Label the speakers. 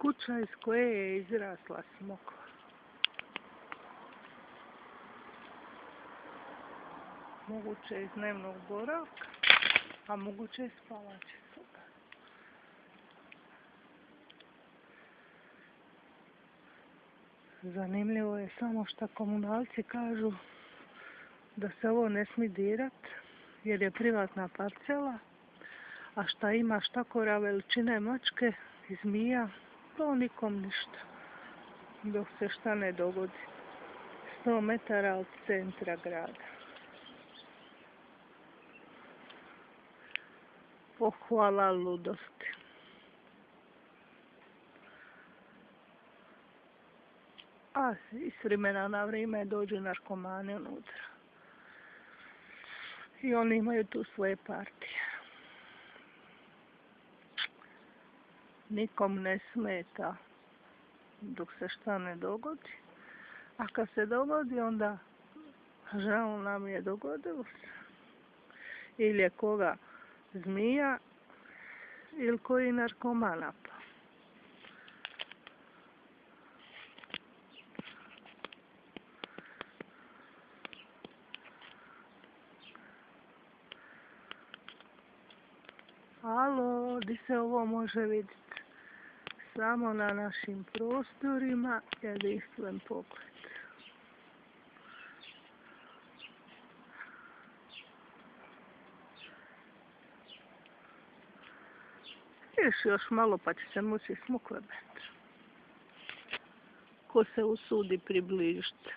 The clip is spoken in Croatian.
Speaker 1: Kuća iz koje je izrasla smokva. Moguće iz dnevnog boravka, a moguće iz spavaće sobe. Zanimljivo je samo što komunalci kažu da se ovo ne smije dirat jer je privatna parcela, a šta ima štakora veličine mačke i zmija, to nikom ništa, dok se šta ne dogodi. 100 metara od centra grada. Pohvala ludosti. A iz vremena na vrijeme dođu narkomani unutra. I oni imaju tu svoje partije. Nikom ne smeta dok se šta ne dogodi. A kad se dogodi, onda žao nam je, dogodilo se. Ili je koga zmija, ili koji narkoman napao. Alo, di se ovo može vidjeti? Samo na našim prostorima, jedinstven pogled. Još malo pa će se moći smokve biti. Ko se usudi približiti.